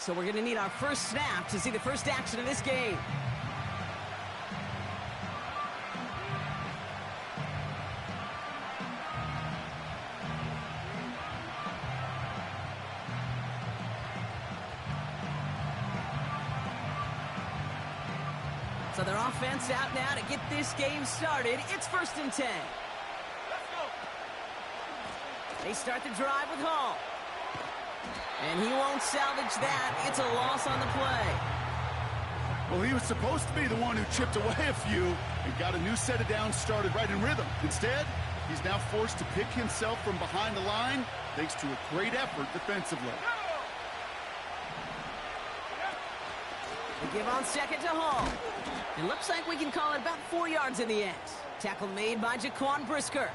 so we're going to need our first snap to see the first action of this game. So their offense out now to get this game started. It's 1st and 10. Let's go. They start the drive with Hall. And he won't salvage that. It's a loss on the play. Well, he was supposed to be the one who chipped away a few and got a new set of downs started right in rhythm. Instead, he's now forced to pick himself from behind the line thanks to a great effort defensively. They give on second to Hall. It looks like we can call it about 4 yards in the end. Tackle made by Jaquan Brisker.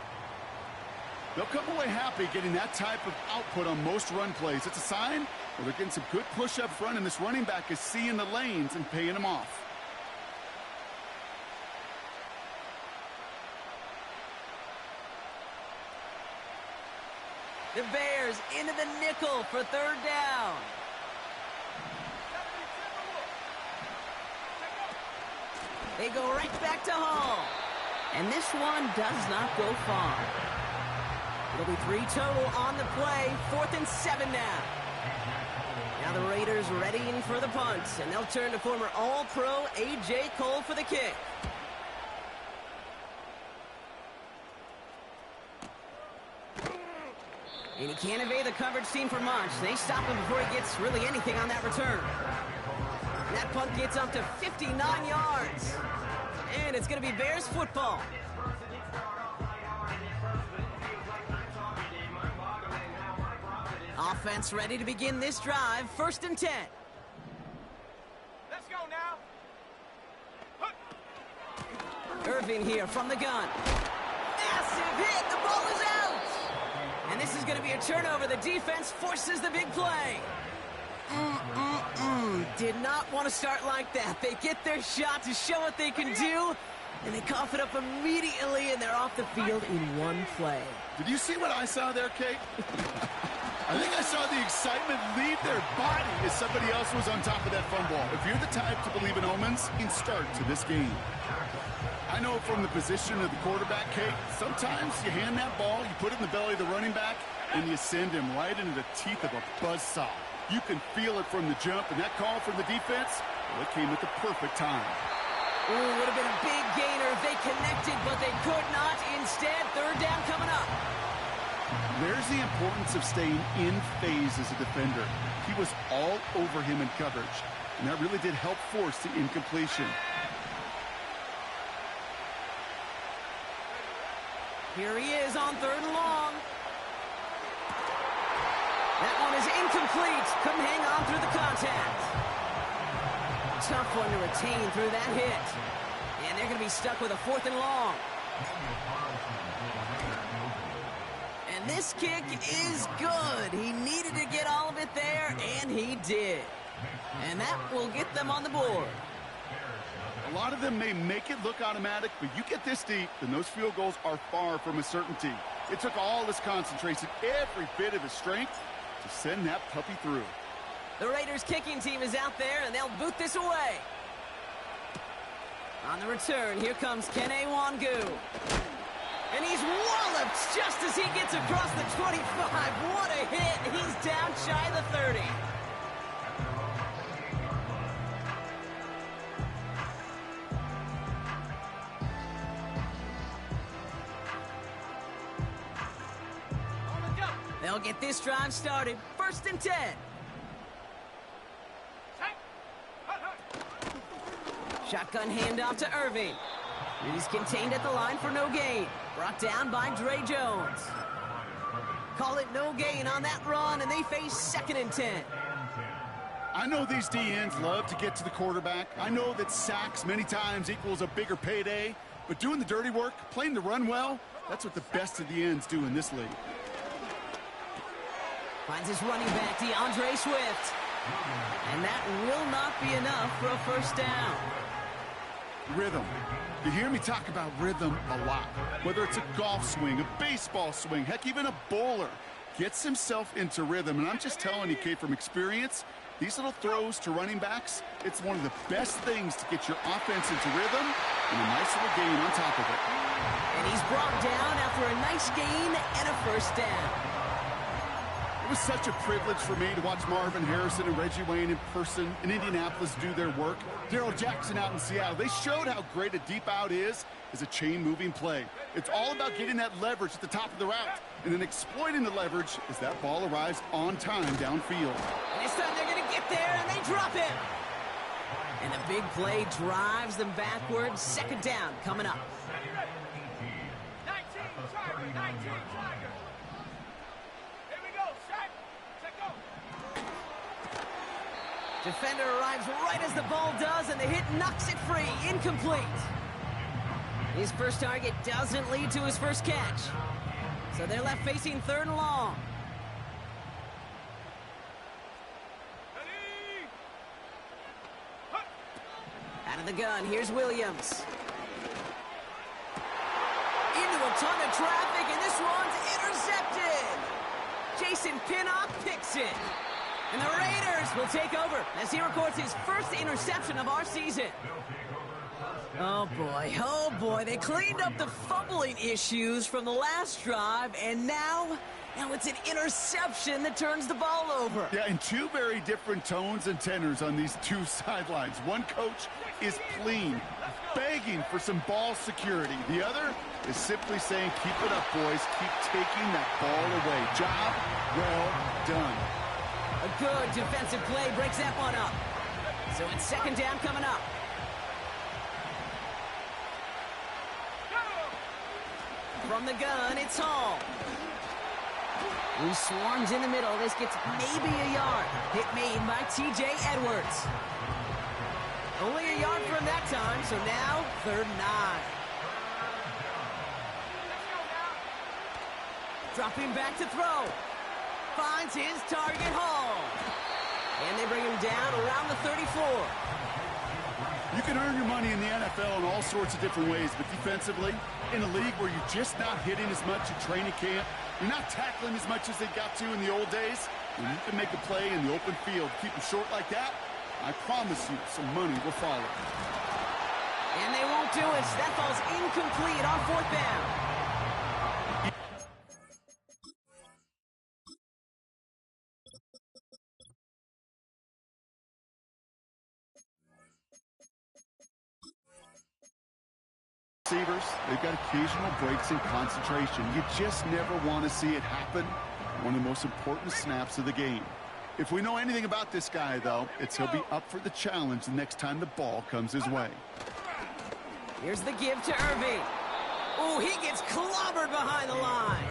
They'll come away happy getting that type of output on most run plays. It's a sign where they're getting some good push up front, and this running back is seeing the lanes and paying them off. The Bears into the nickel for 3rd down. They go right back to Hall. And this one does not go far. It'll be 3 total on the play. 4th and 7 now. Now the Raiders readying for the punt. And they'll turn to former All-Pro A.J. Cole for the kick. And he can't evade the coverage team for much. They stop him before he gets really anything on that return. That punt gets up to 59 yards. And it's going to be Bears football. Offense ready to begin this drive. 1st and 10. Let's go now. Irving here from the gun. Massive hit. The ball is out. And this is going to be a turnover. The defense forces the big play. Did not want to start like that. They get their shot to show what they can do, and they cough it up immediately, and they're off the field in one play. Did you see what I saw there, Kate? I think I saw the excitement leave their body as somebody else was on top of that fumble. If you're the type to believe in omens, you can start to this game. I know from the position of the quarterback, Kate, sometimes you hand that ball, you put it in the belly of the running back, and you send him right into the teeth of a buzzsaw. You can feel it from the jump, and that call from the defense, well, it came at the perfect time. Ooh, would have been a big gainer if they connected, but they could not. Instead, 3rd down coming up. There's the importance of staying in phase as a defender. He was all over him in coverage, and that really did help force the incompletion. Here he is on 3rd and long. That one is incomplete. Couldn't hang on through the contact. Tough one to retain through that hit. And they're going to be stuck with a 4th and long. And this kick is good. He needed to get all of it there, and he did. And that will get them on the board. A lot of them may make it look automatic, but you get this deep, and those field goals are far from a certainty. It took all his concentration, every bit of his strength, to send that puppy through. The Raiders kicking team is out there, and they'll boot this away. On the return, here comes Kene Wangu. And he's walloped just as he gets across the 25. What a hit. He's down shy of the 30. They'll get this drive started. 1st and 10. Shotgun handoff to Irving. He's contained at the line for no gain. Brought down by Dre Jones. Call it no gain on that run, and they face 2nd and 10. I know these DNs love to get to the quarterback. I know that sacks many times equals a bigger payday. But doing the dirty work, playing the run well, that's what the best of the ends do in this league. Finds his running back, DeAndre Swift. And that will not be enough for a 1st down. Rhythm. You hear me talk about rhythm a lot. Whether it's a golf swing, a baseball swing, heck, even a bowler gets himself into rhythm. And I'm just telling you, Kate, from experience, These little throws to running backs, it's one of the best things to get your offense into rhythm and a nice little gain on top of it. And he's brought down after a nice gain and a first down. It was such a privilege for me to watch Marvin Harrison and Reggie Wayne in person in Indianapolis do their work. Darrell Jackson out in Seattle, they showed how great a deep out is as a chain-moving play. It's all about getting that leverage at the top of the route and then exploiting the leverage as that ball arrives on time downfield. And this time they're going to get there, and they drop him. And the big play drives them backwards. Second down coming up. 19 Tiger. Here we go, Shaq. Check go. Defender arrives right as the ball does, and the hit knocks it free. Incomplete. His first target doesn't lead to his first catch. So they're left facing third and long. Ready? Out of the gun, here's Williams. Into a ton of traffic, and this one's intercepted. Jason Pinnock picks it. And the Raiders will take over as he records his first interception of our season. Oh boy, they cleaned up the fumbling issues from the last drive, and now it's an interception that turns the ball over. Yeah, and two very different tones and tenors on these two sidelines. One coach is pleading, begging for some ball security. The other is simply saying, keep it up, boys. Keep taking that ball away. Job well done. A good defensive play breaks that one up. So it's second down coming up. From the gun, it's Hall. He swarms in the middle. This gets maybe a yard. Hit made by T.J. Edwards. Only a yard from that time, so now third and 9. Dropping back to throw. Finds his target, Hall. And they bring him down around the 34. You can earn your money in the NFL in all sorts of different ways, but defensively, in a league where you're just not hitting as much at training camp, you're not tackling as much as they got to in the old days, when you can make a play in the open field, keep them short like that, I promise you some money will follow. And they won't do it. That ball's incomplete on fourth down. Receivers, they've got occasional breaks in concentration. You just never want to see it happen. One of the most important snaps of the game. If we know anything about this guy, though, it's he'll be up for the challenge the next time the ball comes his way. Here's the give to Irving. Oh, he gets clobbered behind the line.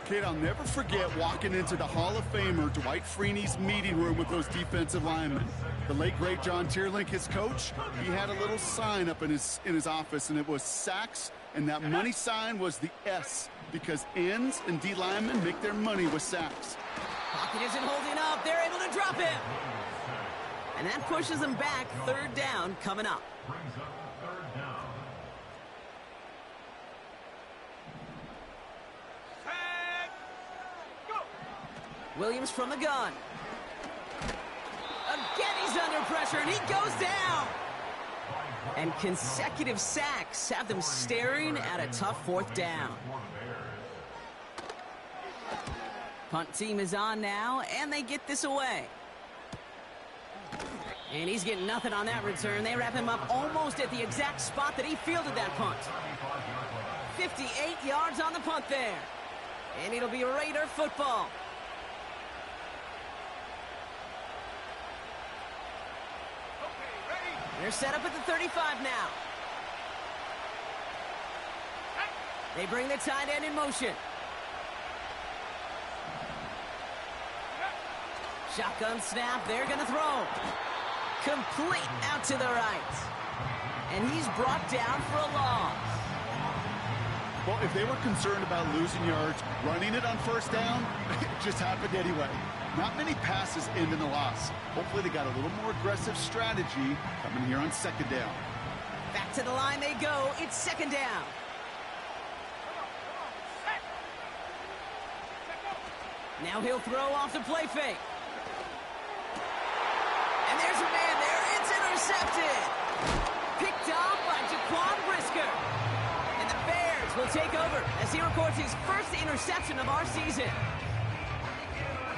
Kid, I'll never forget walking into the Hall of Famer Dwight Freeney's meeting room with those defensive linemen. The late, great John Tierlink, his coach, he had a little sign up in his office, and it was sacks, and that money sign was the S, because ends and D linemen make their money with sacks. Pocket isn't holding up. They're able to drop him. And that pushes them back. Third down coming up. Williams from the gun. Again, he's under pressure, and he goes down. And consecutive sacks have them staring at a tough fourth down. Punt team is on now, and they get this away. And he's getting nothing on that return. They wrap him up almost at the exact spot that he fielded that punt. 58 yards on the punt there. And it'll be Raider football. They're set up at the 35 now. They bring the tight end in motion. Shotgun snap, they're going to throw. Complete out to the right. And he's brought down for a loss. Well, if they were concerned about losing yards, running it on first down, it just happened anyway. Not many passes end in a loss. Hopefully they got a little more aggressive strategy coming here on second down. Back to the line they go. It's second down. Now he'll throw off the play fake. intercepted. Picked off by Jaquan Brisker. And the Bears will take over as he records his first interception of our season.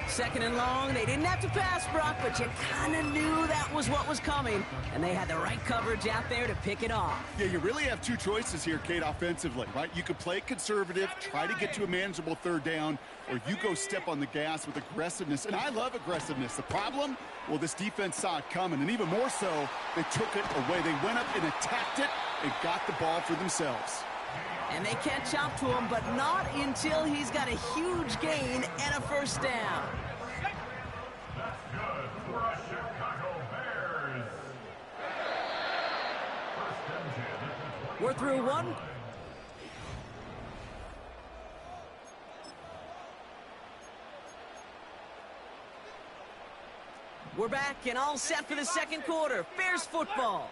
Second and long, they didn't have to pass, Brock, but you kind of knew that was what was coming, and they had the right coverage out there to pick it off. Yeah, you really have two choices here, Kate, offensively, right? You could play conservative, try to get to a manageable third down, or you go step on the gas with aggressiveness, and I love aggressiveness. The problem, well, this defense saw it coming, and even more so, they took it away. They went up and attacked it and got the ball for themselves. And they catch up to him, but not until he's got a huge gain and a first down. That's good for our Chicago Bears. First and 10 at the We're through one. We're back and all set for the second quarter. Bears football.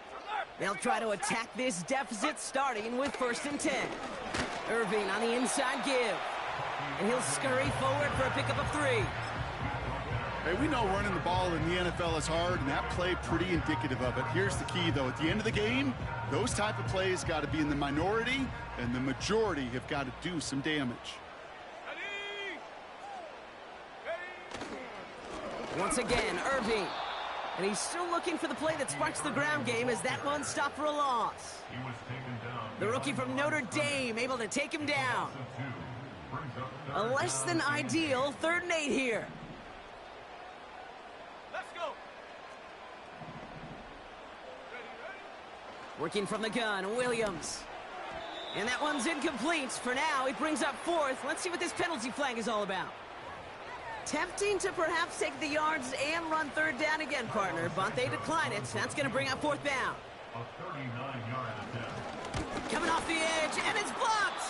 They'll try to attack this deficit starting with first and 10. Irving on the inside give. And he'll scurry forward for a pickup of 3. Hey, we know running the ball in the NFL is hard, and that play pretty indicative of it. Here's the key, though. At the end of the game, those type of plays got to be in the minority, and the majority have got to do some damage. Once again, Irving. And he's still looking for the play that sparks the ground game as that one stopped for a loss. He was taken down. The rookie from Notre Dame able to take him down. A less than ideal 3rd and 8 here. Let's go. Working from the gun, Williams. And that one's incomplete. For now, it brings up 4th. Let's see what this penalty flag is all about. Tempting to perhaps take the yards and run 3rd down again, partner, but they decline it. That's going to bring up 4th down. A 39-yard attempt. Coming off the edge, and it's blocked.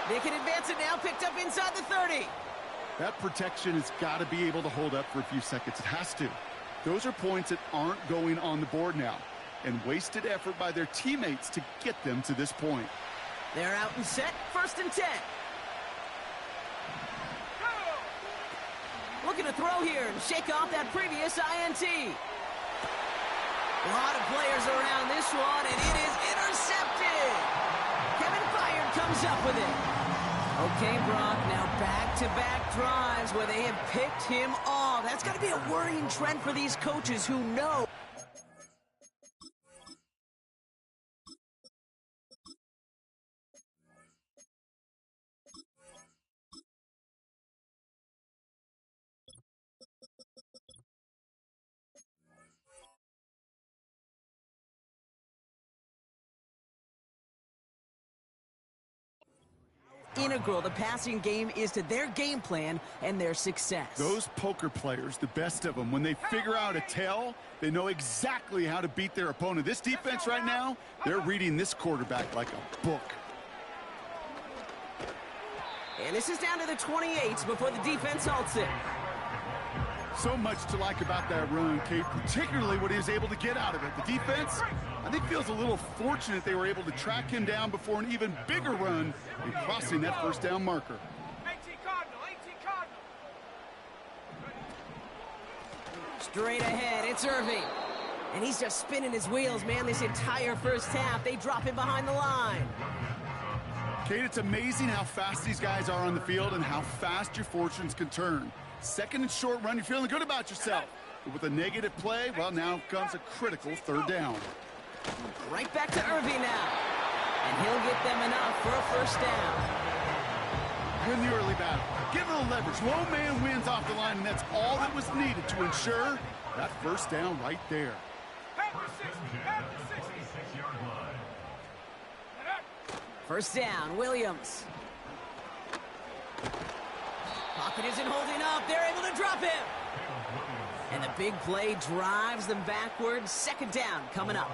They can advance it now, picked up inside the 30. That protection has got to be able to hold up for a few seconds. It has to. Those are points that aren't going on the board now, and wasted effort by their teammates to get them to this point. They're out and set, 1st and 10. Looking to throw here and shake off that previous INT. A lot of players around this one, and it is intercepted. Kevin Byard comes up with it. Okay, Brock, now back-to-back drives where they have picked him off. That's got to be a worrying trend for these coaches who know. Integral the passing game is to their game plan and their success. Those poker players, the best of them, when they figure out a tell, they know exactly how to beat their opponent. This defense right now, they're reading this quarterback like a book. And this is down to the 28 before the defense halts it. So much to like about that run, Kate, particularly what he was able to get out of it. The defense, I think, feels a little fortunate they were able to track him down before an even bigger run in crossing that first down marker. 18 Cardinal, 18 Cardinal. Straight ahead, it's Irving. And he's just spinning his wheels, man, this entire first half. They drop him behind the line. Kate, it's amazing how fast these guys are on the field and how fast your fortunes can turn. Second and short run, you're feeling good about yourself. But with a negative play, well, now comes a critical 3rd down. Right back to Irving now. And he'll get them enough for a first down. Win the early battle. Get a little leverage. Low man wins off the line, and that's all that was needed to ensure that first down right there. First down, Williams. Pocket isn't holding up. They're able to drop him. And the big play drives them backwards. 2nd down coming up.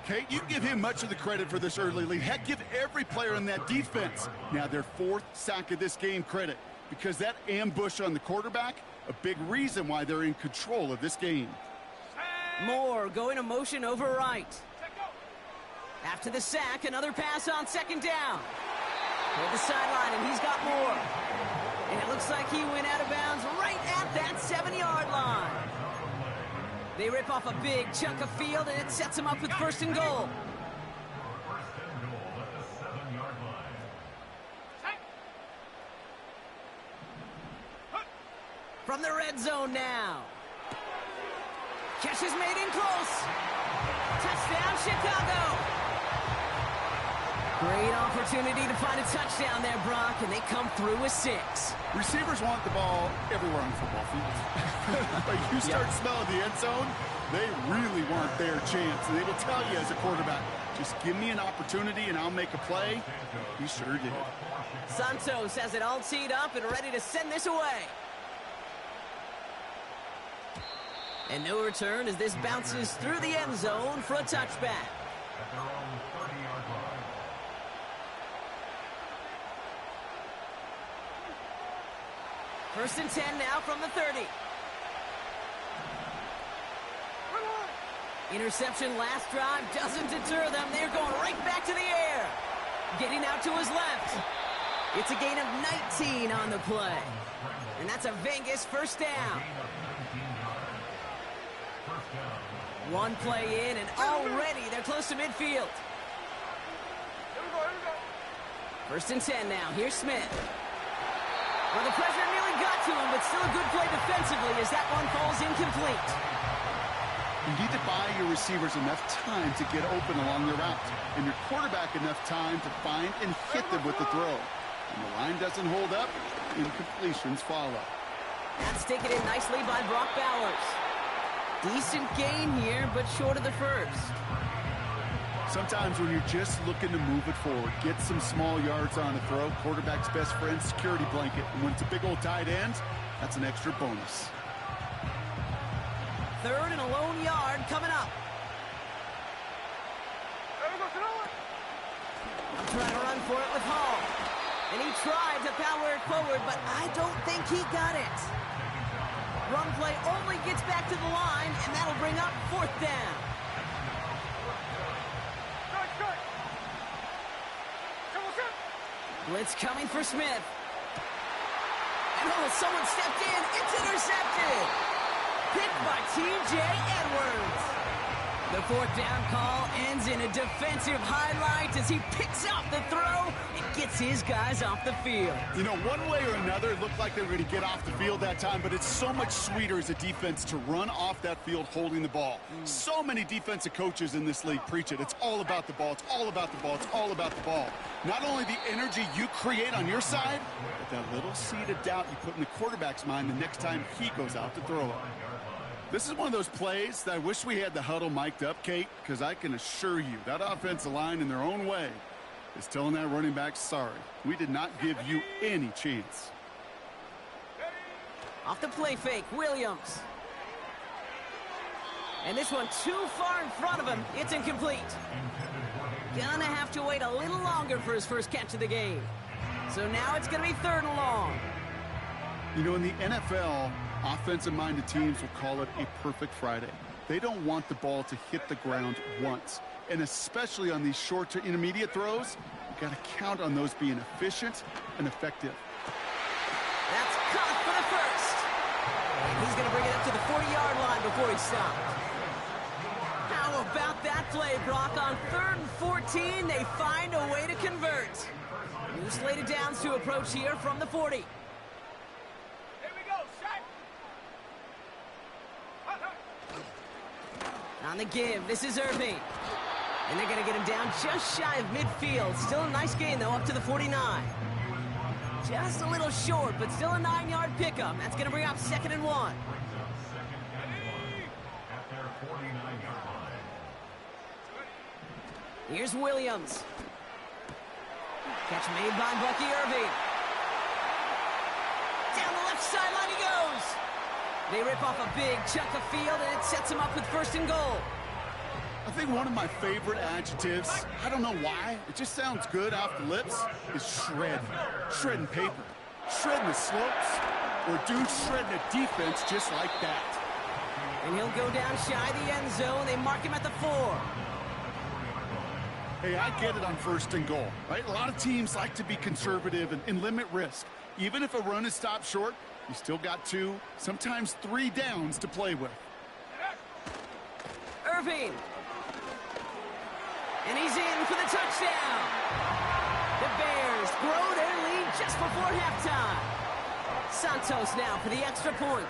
Kate, you give him much of the credit for this early lead. Heck, give every player in that defense now their 4th sack of this game credit, because that ambush on the quarterback, a big reason why they're in control of this game. Moore going to motion over right. After the sack, another pass on 2nd down. Toward the sideline, and he's got more. And it looks like he went out of bounds right at that 7-yard line. They rip off a big chunk of field, and it sets them up with first and goal. First and goal at the 7-yard line. From the red zone now. Catch is made in close. Touchdown, Chicago. Great opportunity to find a touchdown there, Brock, and they come through with 6. Receivers want the ball everywhere on the football field. But you start smelling the end zone, they really want their chance. And they will tell you as a quarterback, just give me an opportunity and I'll make a play. He sure did. Santos has it all teed up and ready to send this away. And no return as this bounces through the end zone for a touchback. At their own 30-yard line. First and 10 now from the 30. Interception last drive doesn't deter them. They're going right back to the air. Getting out to his left. It's a gain of 19 on the play. And that's a Vegas first down. One play in, and already they're close to midfield. First and 10 now. Here's Smith. Well, the pressure nearly got to him, but still a good play defensively as that one falls incomplete. You need to buy your receivers enough time to get open along their route, and your quarterback enough time to find and hit them with the throw. When the line doesn't hold up, incompletions follow. That's taken in nicely by Brock Bowers. Decent gain here, but short of the first. Sometimes when you're just looking to move it forward, get some small yards on a throw, quarterback's best friend, security blanket. And when it's a big old tight end, that's an extra bonus. Third and a lone yard coming up. I'm trying to run for it with Hall. And he tried to power it forward, but I don't think he got it. Run play only gets back to the line, and that'll bring up fourth down. Blitz coming for Smith. And oh, someone stepped in. It's intercepted. Picked by T.J. Edwards. The fourth down call ends in a defensive highlight as he picks out the throw and gets his guys off the field. You know, one way or another, it looked like they were going to get off the field that time, but it's so much sweeter as a defense to run off that field holding the ball. So many defensive coaches in this league preach it. It's all about the ball. It's all about the ball. It's all about the ball. Not only the energy you create on your side, but that little seed of doubt you put in the quarterback's mind the next time he goes out to throw it. This is one of those plays that I wish we had the huddle mic'd up, Kate, because I can assure you that offensive line in their own way is telling that running back, sorry, we did not give you any chance. Off the play fake, Williams. And this one too far in front of him. It's incomplete. Gonna have to wait a little longer for his first catch of the game. So now it's gonna be third and long. You know, in the NFL, offensive-minded teams will call it a perfect Friday. They don't want the ball to hit the ground once. And especially on these short to intermediate throws, you got to count on those being efficient and effective. That's caught for the first. And he's going to bring it up to the 40-yard line before he stopped. How about that play, Brock? On 3rd and 14, they find a way to convert. New slated downs to approach here from the 40. On the give, this is Irving. And they're going to get him down just shy of midfield. Still a nice gain, though, up to the 49. Just a little short, but still a 9-yard pickup. That's going to bring up 2nd and 1. Here's Williams. Catch made by Bucky Irving. Down the left sideline he goes. They rip off a big chunk of field, and it sets them up with 1st and goal. I think one of my favorite adjectives, I don't know why, it just sounds good off the lips, is shred. Shredding paper. Shredding the slopes. Or dude shredding a defense just like that. And he'll go down shy the end zone. They mark him at the 4. Hey, I get it on 1st and goal, right? A lot of teams like to be conservative and limit risk. Even if a run is stopped short, you still got 2, sometimes 3 downs to play with. Irving. And he's in for the touchdown. The Bears grow their lead just before halftime. Santos now for the extra point.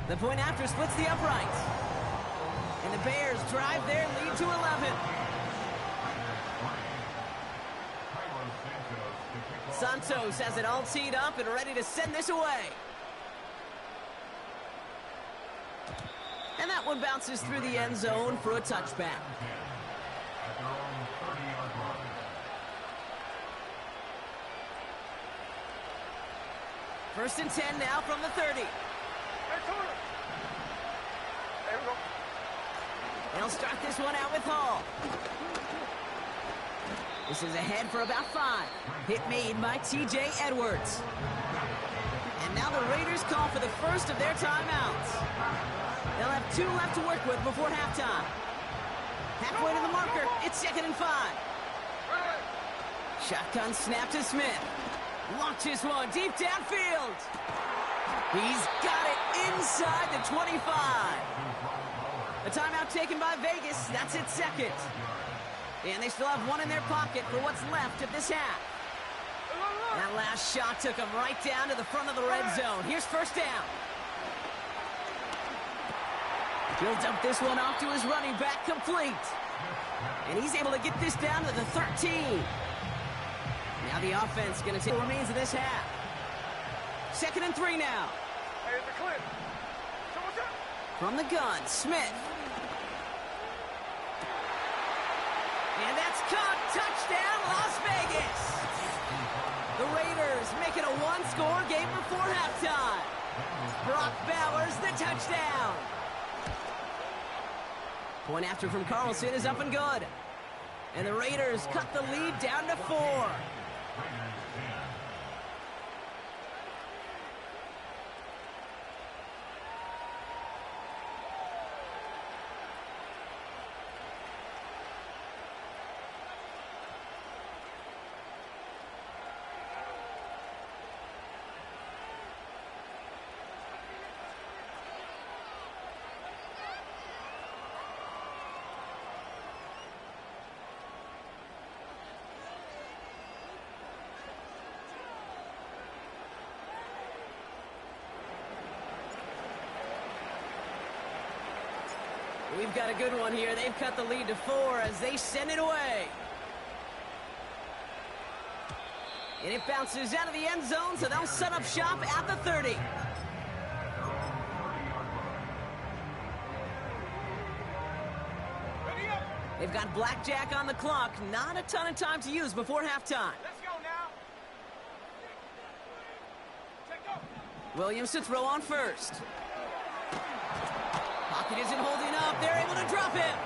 The point after splits the uprights. And the Bears drive their lead to 11. Santos has it all teed up and ready to send this away. And that one bounces through the end zone for a touchback. First and 10 now from the 30. They'll start this one out with Hall. This is ahead for about 5. Hit made by T.J. Edwards. And now the Raiders call for the first of their timeouts. They'll have 2 left to work with before halftime. Halfway to the marker, it's 2nd and 5. Shotgun snap to Smith. Launches one deep downfield. He's got it inside the 25. A timeout taken by Vegas. That's its 2nd. And they still have 1 in their pocket for what's left of this half. That last shot took him right down to the front of the red zone. Here's first down. He'll dump this one off to his running back, complete. And he's able to get this down to the 13. Now the offense going to take what remains of this half. 2nd and 3 now. From the gun, Smith. And that's caught. Touchdown, Las Vegas. The Raiders make it a 1-score game before halftime. Brock Bowers, the touchdown. Point after from Carlson is up and good. And the Raiders cut the lead down to 4. We've got a good one here. They've cut the lead to 4 as they send it away. And it bounces out of the end zone, so they'll set up shop at the 30. They've got blackjack on the clock. Not a ton of time to use before halftime. Let's go now. Williams to throw on first. Pocket isn't holding up. They're able to drop him.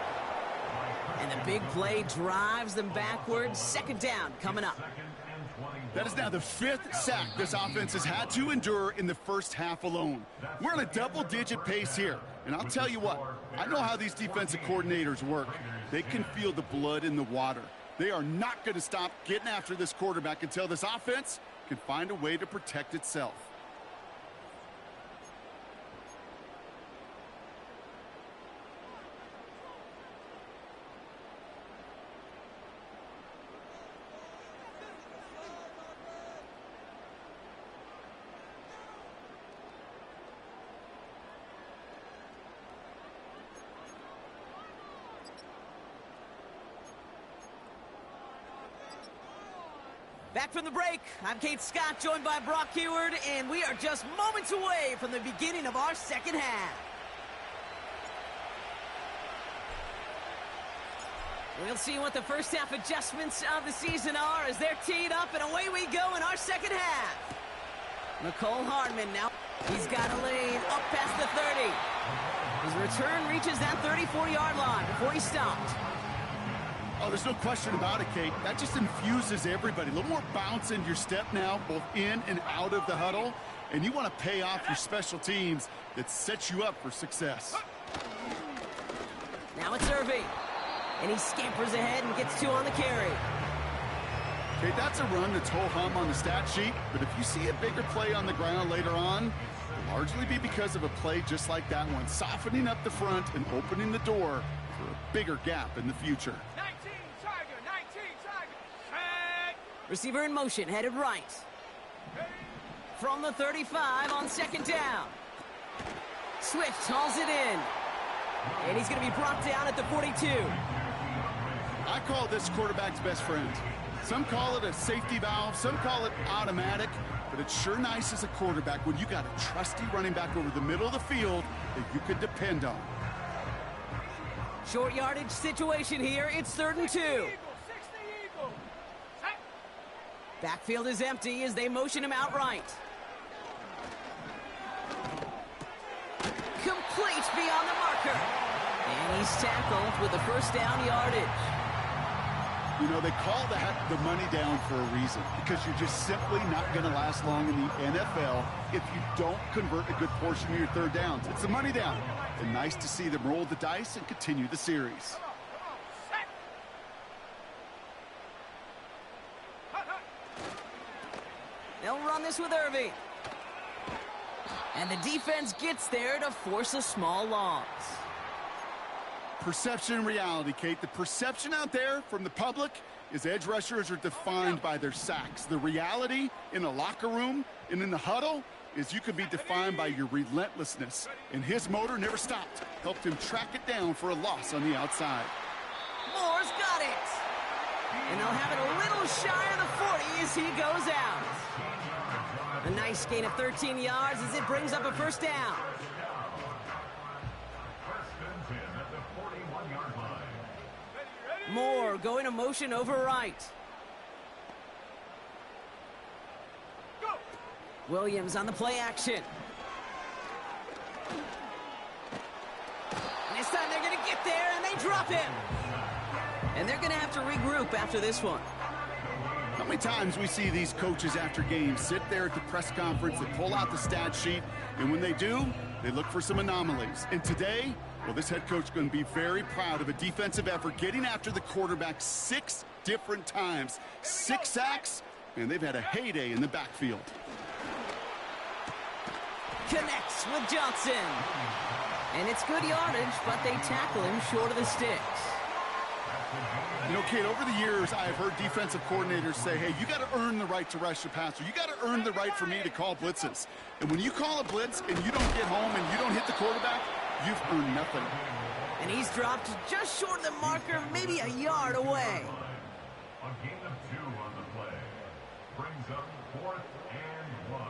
And the big play drives them backwards. 2nd down coming up. That is now the 5th sack this offense has had to endure in the first half alone. We're on a double-digit pace here. And I'll tell you what, I know how these defensive coordinators work. They can feel the blood in the water. They are not going to stop getting after this quarterback until this offense can find a way to protect itself. Back from the break, I'm Kate Scott, joined by Brock Huard, and we are just moments away from the beginning of our second half. We'll see what the first half adjustments of the season are as they're teed up, and away we go in our second half. Mecole Hardman now. He's got a lane up past the 30. His return reaches that 34-yard line before he stopped. Oh, there's no question about it, Kate. That just infuses everybody. A little more bounce in your step now, both in and out of the huddle. And you want to pay off your special teams that sets you up for success. Now it's Irving. And he scampers ahead and gets 2 on the carry. Kate, that's a run that's ho-hum on the stat sheet. But if you see a bigger play on the ground later on, will largely be because of a play just like that one, softening up the front and opening the door for a bigger gap in the future. 19 Tiger, 19 Tiger. Set. Receiver in motion, headed right. From the 35 on second down. Swift hauls it in. And he's going to be brought down at the 42. I call this quarterback's best friend. Some call it a safety valve, some call it automatic, but it's sure nice as a quarterback when you got a trusty running back over the middle of the field that you can depend on. Short yardage situation here. It's 3rd and 2. 60 Eagle. Set. Backfield is empty as they motion him out right. Complete beyond the marker. And he's tackled with a first down yardage. You know, they call that the money down for a reason, because you're just simply not going to last long in the NFL if you don't convert a good portion of your third downs. It's the money down. And nice to see them roll the dice and continue the series. Come on. Set. Hut, hut. They'll run this with Irving. And the defense gets there to force a small loss. Perception and reality, Kate. The perception out there from the public is edge rushers are defined by their sacks. The reality in the locker room and in the huddle is you can be defined by your relentlessness. And his motor never stopped. Helped him track it down for a loss on the outside. Moore's got it. And they'll have it a little shy of the 40 as he goes out. A nice gain of 13 yards as it brings up a first down. Moore going to motion over right. Go. Williams on the play action. And this time they're going to get there, and they drop him. And they're going to have to regroup after this one. How many times we see these coaches after games sit there at the press conference, they pull out the stat sheet, and when they do, they look for some anomalies. And today, well, this head coach is going to be very proud of a defensive effort, getting after the quarterback 6 different times. 6 sacks, and they've had a heyday in the backfield. Connects with Johnson. And it's good yardage, but they tackle him short of the sticks. You know, Kate, over the years, I've heard defensive coordinators say, hey, you got to earn the right to rush the passer. You got to earn the right for me to call blitzes. And when you call a blitz and you don't get home and you don't hit the quarterback, you've earned nothing. And he's dropped just short of the marker, maybe a yard away. A gain of 2 on the play. Brings up 4th and 1.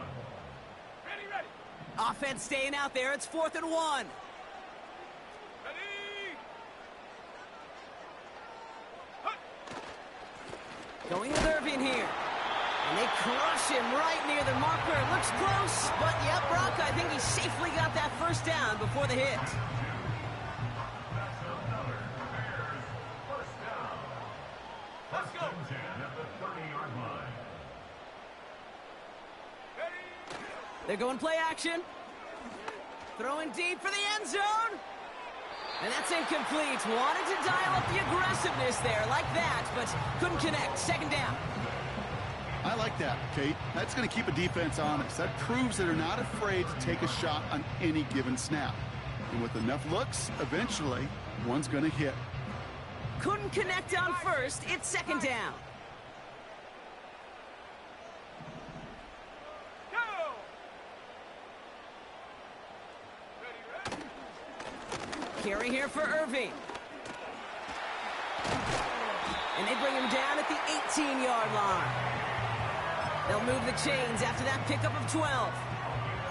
Ready. Offense staying out there. It's 4th and 1. Ready. Going with Irving here. And they crush him right near the marker. It looks close, but yep, Brock, I think he safely got that first down before the hit. Let's go. 10 at the 30-yard line. Ready. They're going play action. Throwing deep for the end zone. And that's incomplete. Wanted to dial up the aggressiveness there like that, but couldn't connect. Second down. I like that, Kate. That's going to keep a defense honest. That proves that they're not afraid to take a shot on any given snap. And with enough looks, eventually, one's going to hit. Couldn't connect on first. It's second down. Go. Ready. Carry here for Irving. And they bring him down at the 18-yard line. They'll move the chains after that pickup of 12.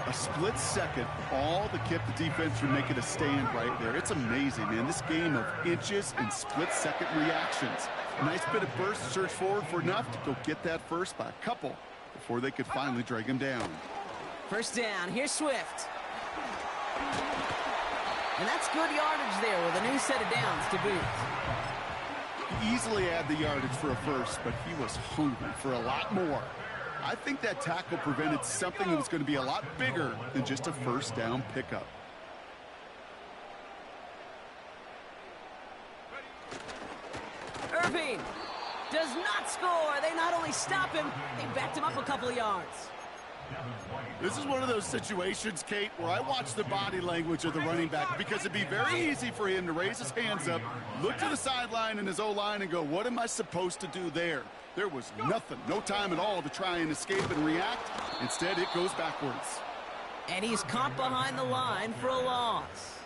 A split second, all that kept the defense from making a stand right there. It's amazing, man. This game of inches and split-second reactions. A nice bit of burst, search forward for enough to go get that first by a couple before they could finally drag him down. First down. Here's Swift. And that's good yardage there with a new set of downs to boot. He easily had the yardage for a first, but he was hungry for a lot more. I think that tackle prevented something that was going to be a lot bigger than just a first down pickup. Irving does not score. They not only stop him, they backed him up a couple of yards. This is one of those situations, Kate, where I watch the body language of the running back because it'd be very easy for him to raise his hands up, look to the sideline and his O-line and go, what am I supposed to do there? There was nothing, no time at all to try and escape and react. Instead, it goes backwards. And he's caught behind the line for a loss.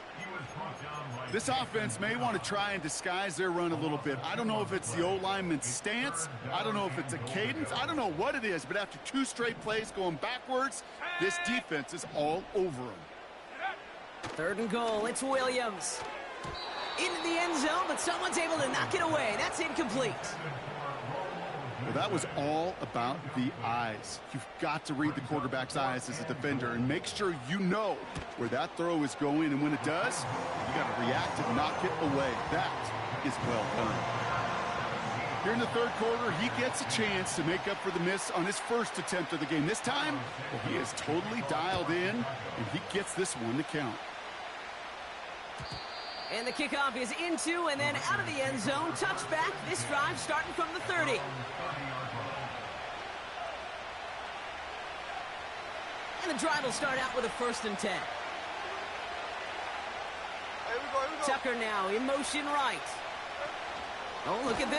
This offense may want to try and disguise their run a little bit. I don't know if it's the O-lineman's stance. I don't know if it's a cadence. I don't know what it is, but after 2 straight plays going backwards, this defense is all over them. 3rd and goal. It's Williams. Into the end zone, but someone's able to knock it away. That's incomplete. Well, that was all about the eyes. You've got to read the quarterback's eyes as a defender and make sure you know where that throw is going, and when it does, you got to react and knock it away. That is well done. Here in the 3rd quarter, he gets a chance to make up for the miss on his first attempt of the game. This time, well, he is totally dialed in, and he gets this one to count. And the kickoff is into and then out of the end zone. Touchback. This drive starting from the 30. And the drive will start out with a 1st and 10. Here we go. Tucker now in motion right. Oh, look at this.